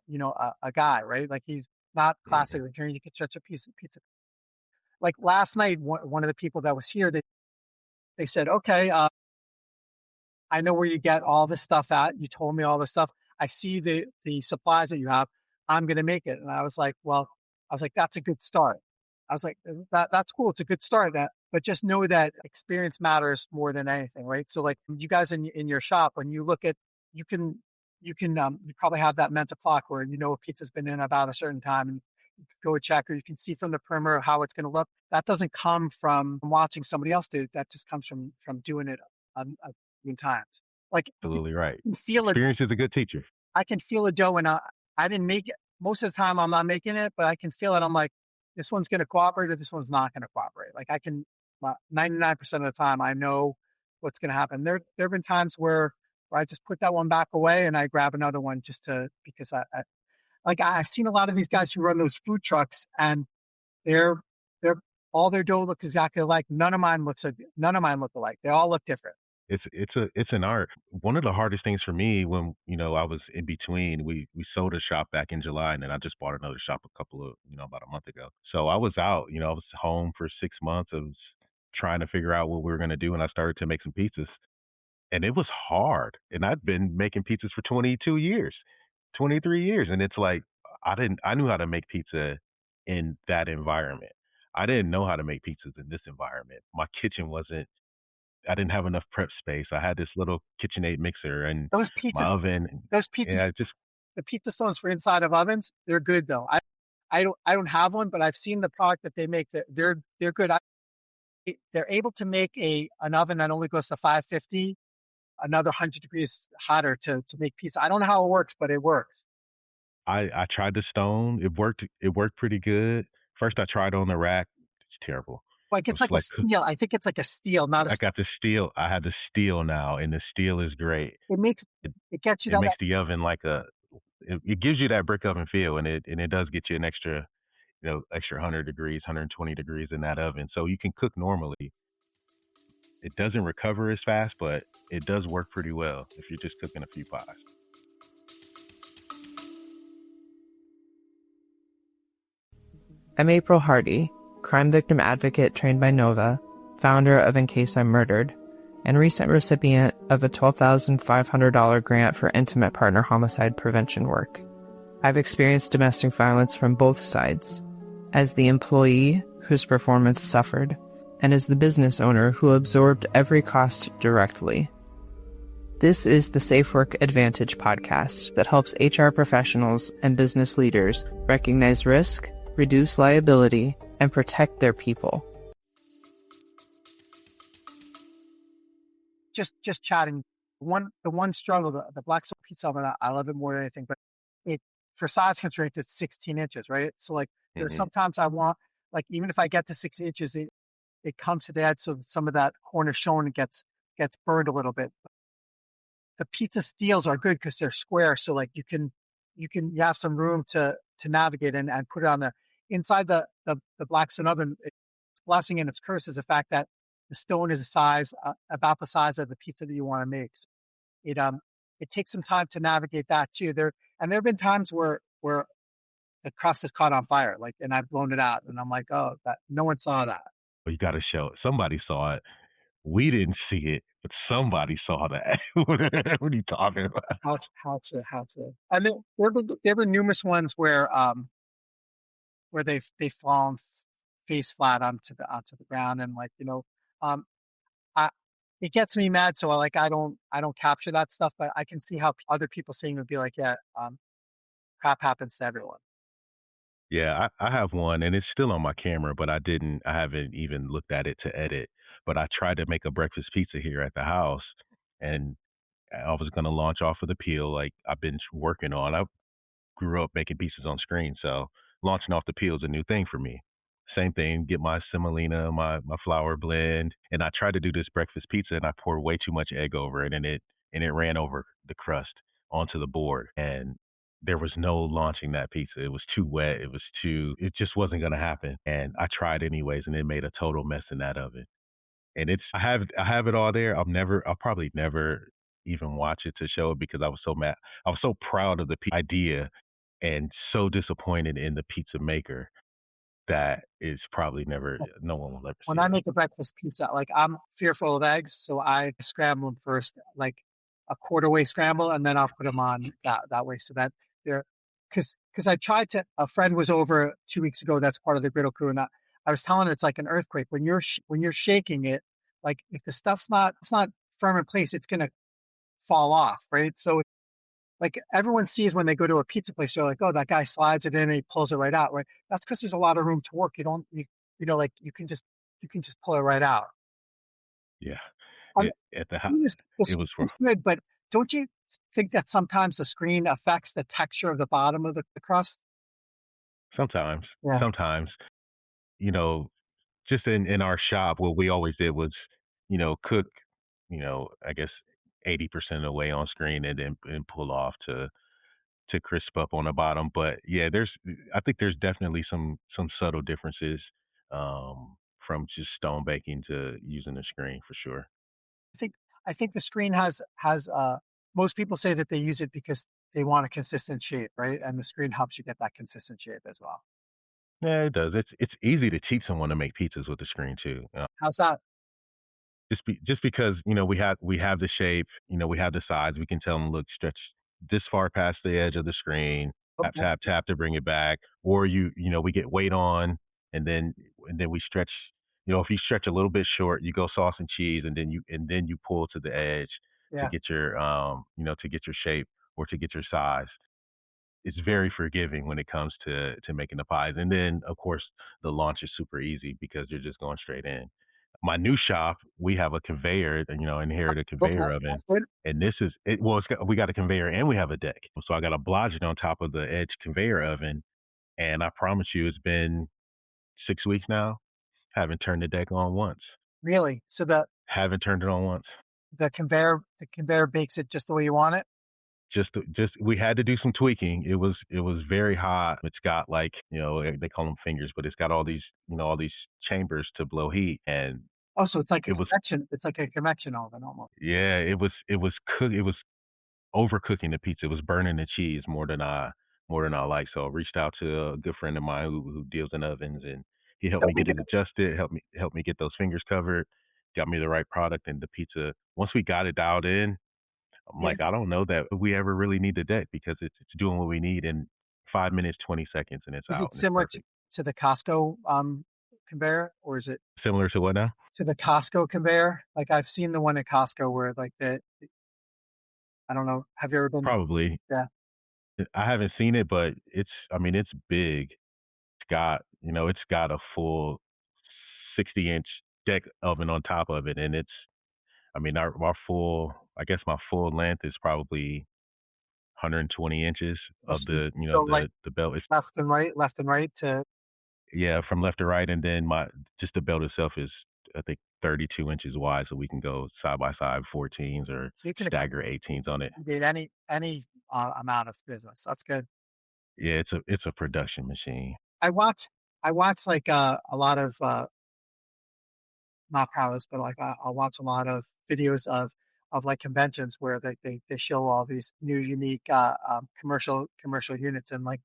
guy, right? Like he's not classically trained. He can stretch a piece of pizza. Like last night, one of the people that was here, they said, okay, I know where you get all this stuff at. You told me all this stuff. I see the supplies that you have. I'm going to make it. And I was like, that's a good start. I was like, that's cool. It's a good start. But just know that experience matters more than anything, right? So like you guys in your shop, when you look at, you probably have that mental clock where a pizza's been in about a certain time, and you can go check, or you can see from the perimeter how it's going to look. That doesn't come from watching somebody else do it. That just comes from doing it a million times. Like Absolutely right. Feel it. Experience is a good teacher. I can feel a dough, and I didn't make it. Most of the time, I'm not making it, but I can feel it. I'm like, this one's going to cooperate, or this one's not going to cooperate. Like I can, 99% of the time, I know what's going to happen. There have been times where I just put that one back away and I grab another one because I've seen a lot of these guys who run those food trucks, and they're all their dough looks exactly alike. None of mine look alike. They all look different. It's an art. One of the hardest things for me when I was in between, we sold a shop back in July, and then I just bought another shop about a month ago. So I was out, I was home for 6 months. I was trying to figure out what we were going to do, and I started to make some pizzas, and it was hard. And I'd been making pizzas for 22 years, 23 years, and it's like I knew how to make pizza in that environment. I didn't know how to make pizzas in this environment. My kitchen wasn't I didn't have enough prep space. I had this little KitchenAid mixer and Those my pizzas, oven. those pizzas, Yeah, the pizza stones for inside of ovens, they're good though. I don't have one, but I've seen the product that they make. That they're good. They're able to make an oven that only goes to 550, another 100 degrees hotter to make pizza. I don't know how it works, but it works. I tried the stone. It worked. It worked pretty good. First, I tried on the rack. It's terrible. Like it's like a steel. I think it's like a steel, not a. I got the steel. I had the steel now, and the steel is great. It gets you. It makes the oven like it gives you that brick oven feel, and it does get you an extra 100 degrees, 120 degrees in that oven, so you can cook normally. It doesn't recover as fast, but it does work pretty well if you're just cooking a few pies. I'm April Hardy, crime victim advocate trained by Nova, founder of In Case I'm Murdered, and recent recipient of a $12,500 grant for intimate partner homicide prevention work. I've experienced domestic violence from both sides, as the employee whose performance suffered, and as the business owner who absorbed every cost directly. This is the Safe Work Advantage podcast that helps HR professionals and business leaders recognize risk, reduce liability, and protect their people. Just chatting. The one struggle, the black soul pizza oven, I love it more than anything, but for size constraints, it's 16 inches, right? So like there's sometimes I want, like, even if I get to 6 inches, it comes to the edge, so some of that corner shone gets burned a little bit. The pizza steels are good because they're square, so like you have some room to navigate and put it on there. Inside the black stone oven, its blessing and its curse is the fact that the stone is about the size of the pizza that you want to make. So it takes some time to navigate that too. There have been times where the crust is caught on fire, like, and I've blown it out, and I'm like, oh, that no one saw that. Well, you got to show it. Somebody saw it. We didn't see it, but somebody saw that. What are you talking about? How to? And there were numerous ones where they've fallen face flat onto the ground. And like, I, it gets me mad. So I don't capture that stuff, but I can see how other people seeing would be like, yeah, crap happens to everyone. Yeah, I have one and it's still on my camera, but I haven't even looked at it to edit. But I tried to make a breakfast pizza here at the house and I was going to launch off of the peel like I've been working on. I grew up making pizzas on screen, so launching off the peel is a new thing for me. Same thing, get my semolina, my flour blend, and I tried to do this breakfast pizza and I poured way too much egg over it and it ran over the crust onto the board and there was no launching that pizza. It was too wet. It just wasn't going to happen. And I tried anyways and it made a total mess in that oven. And I have it all there. I'll probably never even watch it to show it because I was so mad. I was so proud of the idea and so disappointed in the pizza maker that is probably never, no one will ever When see I it. make a breakfast pizza, like I'm fearful of eggs, so I scramble them first, like a quarter way scramble, and then I'll put them on that way so that they're because I tried to. A friend was over 2 weeks ago. That's part of the griddle crew, and I was telling her it's like an earthquake when you're shaking it. Like if the stuff's not it's not firm in place, it's gonna fall off, right? So like everyone sees when they go to a pizza place, they're like, oh, that guy slides it in and he pulls it right out, right? That's because there's a lot of room to work. Like you can just pull it right out. Yeah. Um, At the house, the it was screen's good, but don't you think that sometimes the screen affects the texture of the bottom of the crust? sometimes, Yeah. sometimes, you know, just in our shop, what we always did was, cook, I guess 80% of the way on screen and then and pull off to crisp up on the bottom. But yeah, I think there's definitely some subtle differences from just stone baking to using the screen for sure. I think I think the screen has most people say that they use it because they want a consistent shape, right? And the screen helps you get that consistent shape as well. Yeah, it does. It's easy to teach someone to make pizzas with the screen too. How's that? Just because we have the shape, we have the size, we can tell them, look, stretch this far past the edge of the screen, tap Okay. tap tap to bring it back, or we get weight on, and then we stretch. If you stretch a little bit short, you go sauce and cheese, and then you pull to the edge to Yeah. get your to get your shape or to get your size. It's very forgiving when it comes to making the pies. And then of course the launch is super easy because you're just going straight in. My new shop, we have a conveyor, inherited a Okay. conveyor oven. That's good. And this is it well we got a conveyor and we have a deck. So I got a blodgett on top of the edge conveyor oven and I promise you it's been 6 weeks now. Haven't turned the deck on once. Really? So Haven't turned it on once. the conveyor bakes it just the way you want it? Just we had to do some tweaking. It was very hot. It's got like they call them fingers, but it's got all these chambers to blow heat, and Oh, so it's like a it was convection. It's like a convection oven almost. yeah, it was overcooking the pizza. It was burning the cheese more than I like. So I reached out to a good friend of mine who deals in ovens, and he helped me get it adjusted, helped me get those fingers covered, got me the right product, and the pizza. Once we got it dialed in, I'm Yeah. like, I don't know that we ever really need the deck because it's doing what we need in 5 minutes, 20 seconds, and it's Is out it and it's similar perfect. to the Costco conveyor, or is it Similar to what now? to the Costco conveyor? Like I've seen the one at Costco where like I don't know. Have you ever been? Probably. Yeah. I haven't seen it, but I mean, it's big. It's got a full 60-inch deck oven on top of it, and I mean, I guess my full length is probably 120 inches Oh, of so you the, go like the belt. left and right to. Yeah, from left to right, and then my just the belt itself is I think 32 inches wide, so we can go side by side 14s or So you can stagger 18s on it. accommodate any amount of business. That's good. Yeah, it's a production machine. I watch like a lot of not prowess, but like I'll watch a lot of videos of like conventions where they show all these new unique commercial units, and like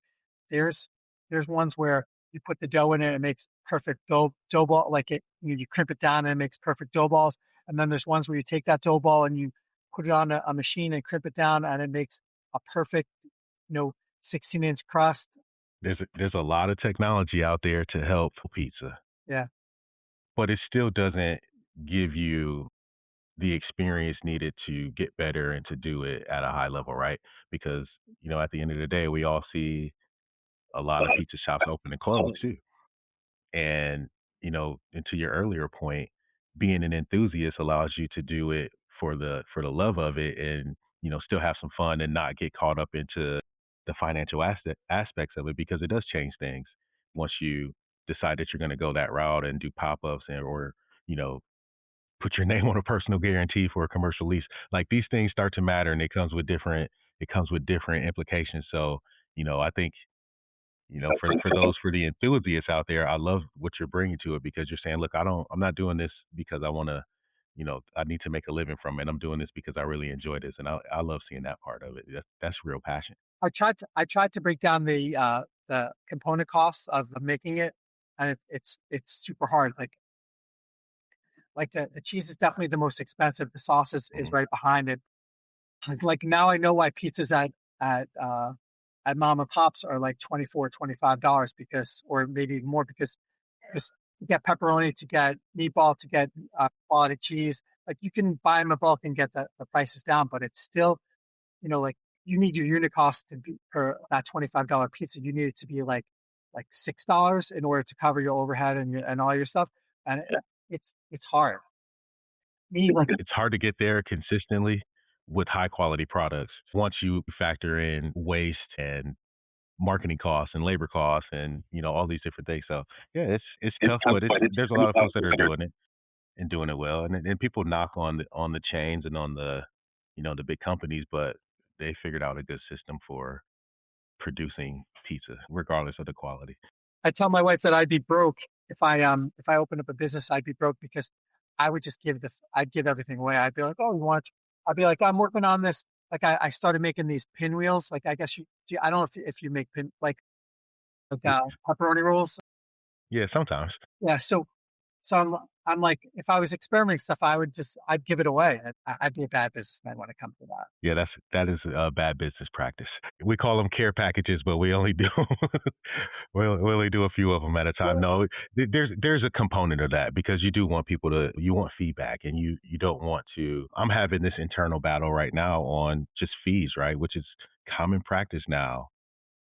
there's there's ones where you put the dough in it, it makes perfect dough ball, like you crimp it down and it makes perfect dough balls, and then there's ones where you take that dough ball and you put it on a machine and crimp it down and it makes a perfect 16-inch crust. There's a lot of technology out there to help pizza. Yeah. but it still doesn't give you the experience needed to get better and to do it at a high level, right? Because, at the end of the day, we all see a lot of pizza shops open and close too. And, and to your earlier point, being an enthusiast allows you to do it for the love of it and, still have some fun and not get caught up into the financial aspects of it because it does change things once you decide that you're going to go that route and do pop-ups or, you know, put your name on a personal guarantee for a commercial lease. Like these things start to matter and it comes with different implications. So, I think for the enthusiasts out there, I love what you're bringing to it because you're saying, look, I'm not doing this because I want to, I need to make a living from it. I'm doing this because I really enjoy this, and I love seeing that part of it. That's real passion. I tried to break down the component costs of making it, and it's super hard. Like the cheese is definitely the most expensive. The sauce is right behind it. Like now I know why pizzas at mom and pops are like $24-$25 because, or maybe even more because to get pepperoni, to get meatball, to get quality cheese, like you can buy them in bulk and get the prices down, but it's still, like you need your unit cost to be for that $25 pizza. You need it to be like $6 in order to cover your overhead and all your stuff. And it's hard. It's hard to get there consistently with high quality products once you factor in waste and marketing costs and labor costs and all these different things. So yeah, it's tough, but there's a lot of folks that are doing it and doing it well, and people knock on the chains and on the the big companies, but they figured out a good system for producing pizza regardless of the quality. I tell my wife that I'd be broke if I opened up a business. I'd be broke because I would just I'd give everything away. I'd be like, oh, you want? I'd be like, I'm working on this. Like I started making these pinwheels. Like I guess I don't know if you make pepperoni rolls. Yeah, sometimes. Yeah, so I'm like, if I was experimenting stuff, I'd give it away. I'd be a bad businessman when it comes to that. Yeah, that is a bad business practice. We call them care packages, but we only do we only do a few of them at a time. No, there's a component of that because you do want you want feedback, and you don't want to. I'm having this internal battle right now on just fees, right, which is common practice now.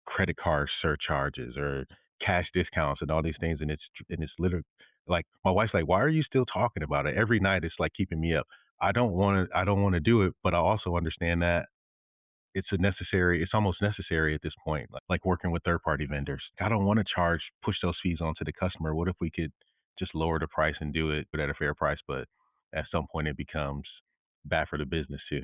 Credit card surcharges or cash discounts and all these things, and it's literally like my wife's like, why are you still talking about it? Every night it's like keeping me up. I don't want to do it, but I also understand that it's almost necessary at this point, like working with third party vendors. I don't want to push those fees onto the customer. What if we could just lower the price and do it at a fair price? But at some point it becomes bad for the business too.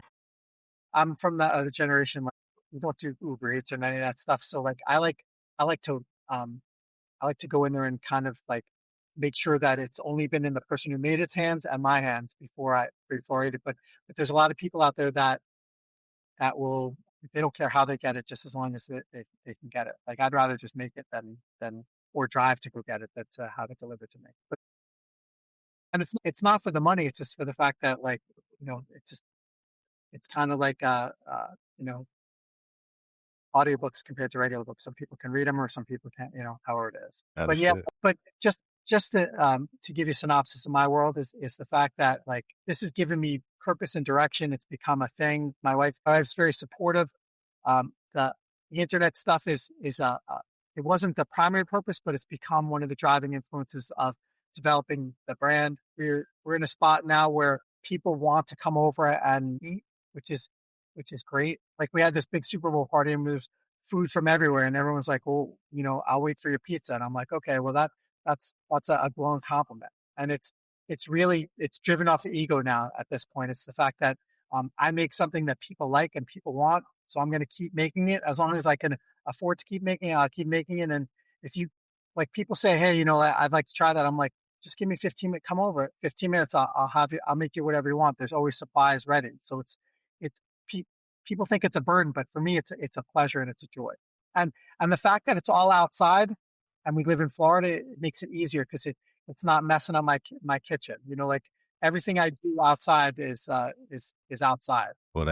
I'm from that other generation. Like we don't do Uber Eats or any of that stuff. So like I like to go in there and kind of like make sure that it's only been in the person who made its hands and my hands before I eat it. But there's a lot of people out there that will, they don't care how they get it, just as long as they can get it. Like I'd rather just make it than or drive to go get it than to have it delivered to me. And it's not for the money. It's just for the fact that like it's kind of like audiobooks compared to radio books. Some people can read them or some people can't, however it is. But yeah, but just to give you a synopsis of my world is the fact that like this has given me purpose and direction. It's become a thing. My wife's very supportive. The internet stuff is it wasn't the primary purpose, but it's become one of the driving influences of developing the brand. We're in a spot now where people want to come over and eat, which is great. Like we had this big Super Bowl party and there's food from everywhere and everyone's like, well, I'll wait for your pizza. And I'm like, okay, well that's a glowing compliment. And it's driven off the ego now at this point. It's the fact that I make something that people like and people want. So I'm going to keep making it as long as I can afford to keep making it. I'll keep making it. And if you like people say, hey, I'd like to try that. I'm like, just give me 15 minutes, come over 15 minutes. I'll make you whatever you want. There's always supplies ready. So it's people think it's a burden, but for me, it's a pleasure and it's a joy. And the fact that it's all outside and we live in Florida, it makes it easier because it's not messing up my kitchen. Like everything I do outside is outside. Well,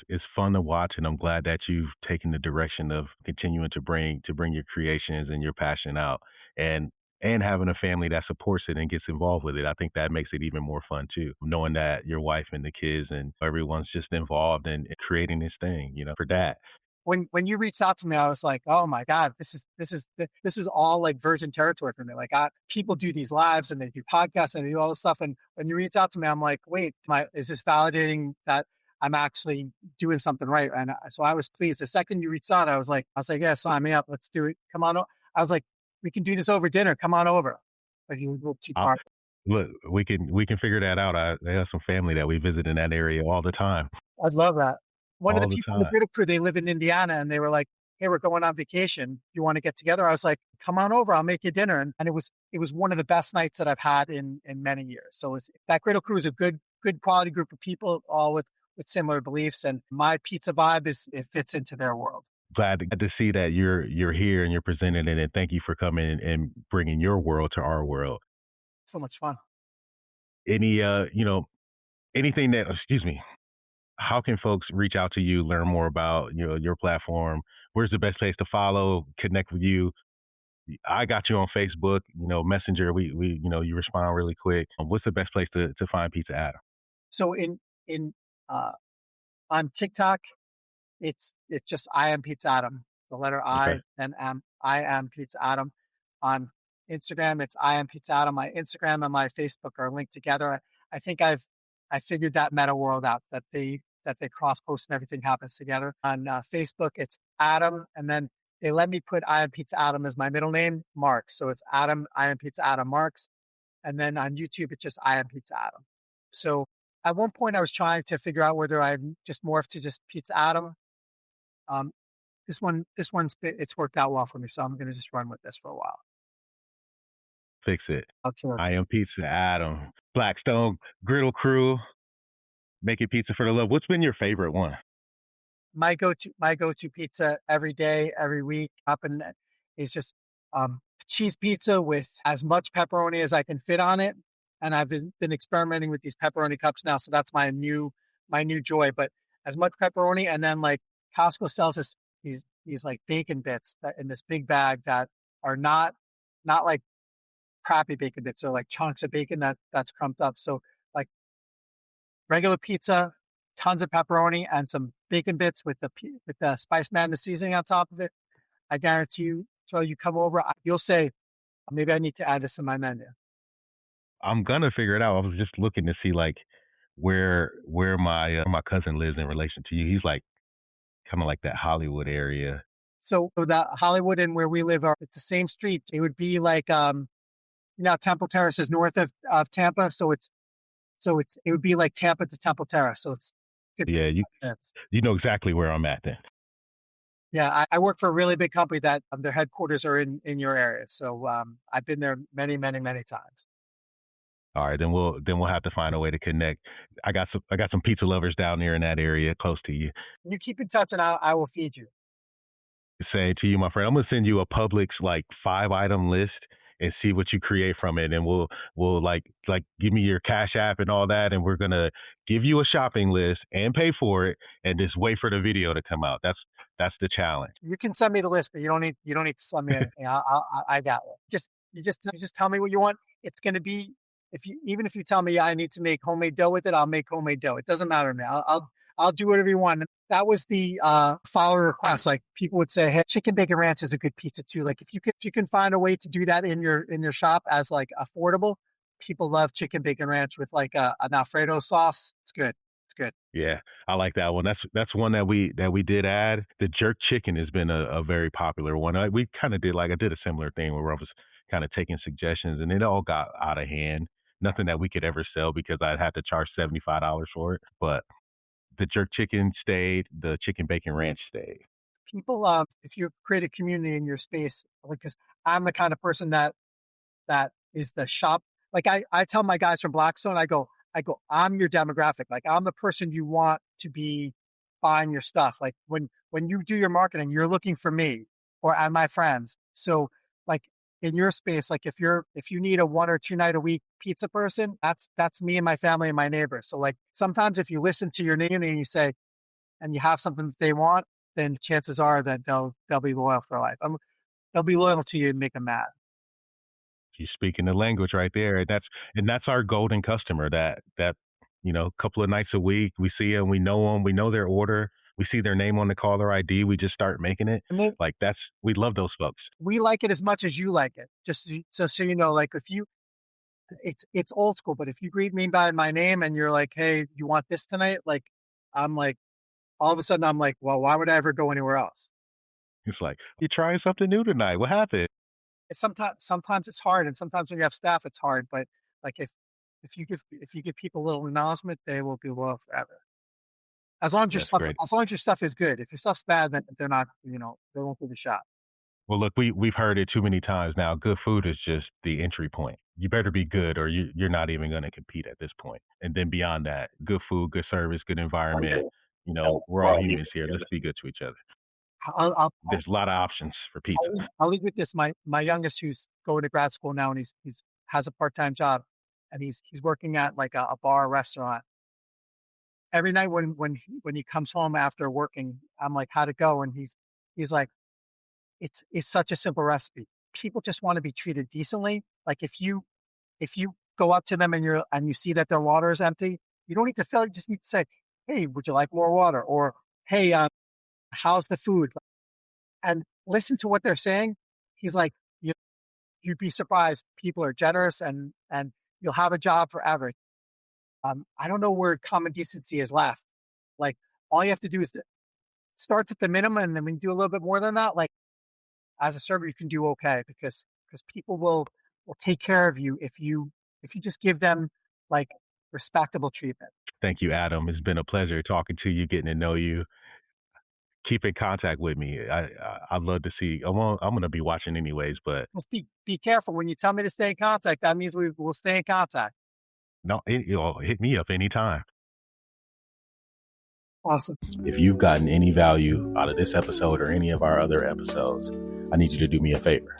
it's fun to watch, and I'm glad that you've taken the direction of continuing to bring your creations and your passion out. And and having a family that supports it and gets involved with it. I think that makes it even more fun too, knowing that your wife and the kids and everyone's just involved in creating this thing, for that. When you reached out to me, I was like, oh my God, this is all like virgin territory for me. Like people do these lives and they do podcasts and they do all this stuff. And when you reach out to me, I'm like, wait, is this validating that I'm actually doing something right? And so I was pleased. The second you reached out, I was like, yeah, sign me up. Let's do it. Come on. I was like, we can do this over dinner. Come on over. Like you were too far. Look, we can figure that out. I have some family that we visit in that area all the time. I love that. One of the people in the time. Griddle crew, they live in Indiana, and they were like, hey, we're going on vacation. You want to get together? I was like, come on over. I'll make you dinner. And it was one of the best nights that I've had in many years. So that Griddle crew is a good quality group of people, all with similar beliefs. And my pizza vibe it fits into their world. Glad to see that you're here and you're presenting it. And thank you for coming and bringing your world to our world. So much fun. Any, anything that, how can folks reach out to you, learn more about your platform? Where's the best place to follow, connect with you? I got you on Facebook, Messenger. We you respond really quick. What's the best place to find Pizza Adam? So on TikTok, it's just I am Pizza Adam, the letter I and I am Pizza Adam. On Instagram, it's I am Pizza Adam. My Instagram and my Facebook are linked together. I think I figured that meta world out, that they cross post and everything happens together. On Facebook, it's Adam, and then they let me put I am Pizza Adam as my middle name, Marks. So it's Adam, I am Pizza Adam Marks. And then on YouTube, it's just I am Pizza Adam. So at one point, I was trying to figure out whether I just morphed to just Pizza Adam. This one's it's worked out well for me, so I'm going to just run with this for a while. Fix it. Sure. I am Pizza Adam. Blackstone Griddle Crew. Making pizza for the love. What's been your favorite one? My go-to pizza every day, every week, is just cheese pizza with as much pepperoni as I can fit on it. And I've been experimenting with these pepperoni cups now, so that's my new joy. But as much pepperoni, and then like Costco sells us these like bacon bits that in this big bag that are not like crappy bacon bits. They're like chunks of bacon that's crumped up. So like regular pizza, tons of pepperoni, and some bacon bits with the Spice Madness seasoning on top of it. I guarantee you, so you come over, you'll say, maybe I need to add this in my menu. I'm gonna figure it out. I was just looking to see like where my cousin lives in relation to you. He's like kind of like that Hollywood area. So that Hollywood and where we live it's the same street. It would be like Temple Terrace is north of Tampa, so it would be like Tampa to Temple Terrace. So it's 15 minutes. You know exactly where I'm at then. Yeah, I work for a really big company that their headquarters are in your area. So I've been there many, many, many times. All right, then we'll have to find a way to connect. I got some pizza lovers down there in that area close to you. You keep in touch, and I will feed you. Say to you, my friend, I'm gonna send you a Publix like 5-item list and see what you create from it, and we'll like give me your Cash App and all that, and we're gonna give you a shopping list and pay for it, and just wait for the video to come out. That's the challenge. You can send me the list, but you don't need to send me anything. I got it. You just tell me what you want. It's gonna be. Even if you tell me I need to make homemade dough with it, I'll make homemade dough. It doesn't matter to me. I'll do whatever you want. That was the follower request. Like people would say, "Hey, chicken bacon ranch is a good pizza too." Like if you can find a way to do that in your shop as like affordable, people love chicken bacon ranch with like an Alfredo sauce. It's good. It's good. Yeah, I like that one. That's one that we did add. The jerk chicken has been a very popular one. We kind of I did a similar thing where I was kind of taking suggestions, and it all got out of hand. Nothing that we could ever sell because I'd have to charge $75 for it. But the jerk chicken stayed. The chicken bacon ranch stayed. People, if you create a community in your space, because I'm the kind of person that is the shop. Like I tell my guys from Blackstone, I go, I'm your demographic. Like I'm the person you want to be buying your stuff. Like when you do your marketing, you're looking for me and my friends. So like in your space, like if you need a 1 or 2 night a week pizza person, that's me and my family and my neighbors. So like sometimes if you listen to your name and you say, and you have something that they want, then chances are that they'll be loyal for life. They'll be loyal to you and make them mad. You're speaking the language right there. And that's our golden customer that, couple of nights a week, we see them, we know them, we know their order. We see their name on the caller ID. We just start making it. And then Like we love those folks. we like it as much as you like it. Just so you know, like if you, it's old school, but if you greet me by my name and you're like, hey, you want this tonight? Like, I'm like, all of a sudden I'm like, well, why would I ever go anywhere else? It's like, you're trying something new tonight. What happened? Sometimes it's hard, and sometimes when you have staff, it's hard. But like if you give people a little acknowledgement, they will be loyal forever. As long as your stuff is good. If your stuff's bad, then they're not, they won't give a shot. Well, look, we've heard it too many times now. Good food is just the entry point. You better be good, or you're not even going to compete at this point. And then beyond that, good food, good service, good environment. We're all humans here. Let's be good to each other. There's a lot of options for pizza. I'll leave with this. My youngest, who's going to grad school now, and he's has a part-time job, and he's working at like a bar, restaurant. Every night when he comes home after working, I'm like, how'd it go? And he's like, it's such a simple recipe. People just want to be treated decently. Like if you go up to them and you see that their water is empty, you don't need to fill it. You just need to say, hey, would you like more water? Or, hey, how's the food? And listen to what they're saying. He's like, you'd be surprised. People are generous and you'll have a job forever. I don't know where common decency is left. Like all you have to do is starts at the minimum, and then we do a little bit more than that. Like as a server, you can do okay because people will take care of you if you just give them like respectable treatment. Thank you, Adam. It's been a pleasure talking to you, getting to know you. Keep in contact with me. I'd love to see. I'm going to be watching anyways, but just be careful when you tell me to stay in contact. That means we will stay in contact. No, hit me up anytime. Awesome. If you've gotten any value out of this episode or any of our other episodes, I need you to do me a favor.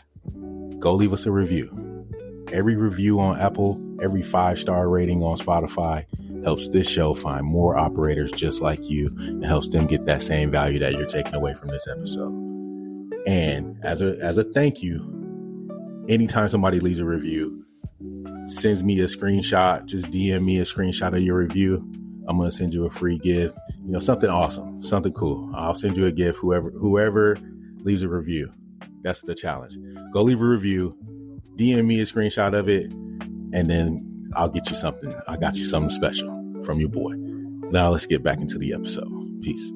Go leave us a review. Every review on Apple, every 5-star rating on Spotify helps this show find more operators just like you and helps them get that same value that you're taking away from this episode. And as a thank you, anytime somebody leaves a review, sends me a screenshot, just DM me a screenshot of your review, I'm going to send you a free gift, something awesome, something cool. I'll send you a gift, whoever leaves a review. That's the challenge. Go leave a review, DM me a screenshot of it, and then I'll get you something. I got you something special from your boy. Now let's get back into the episode. Peace.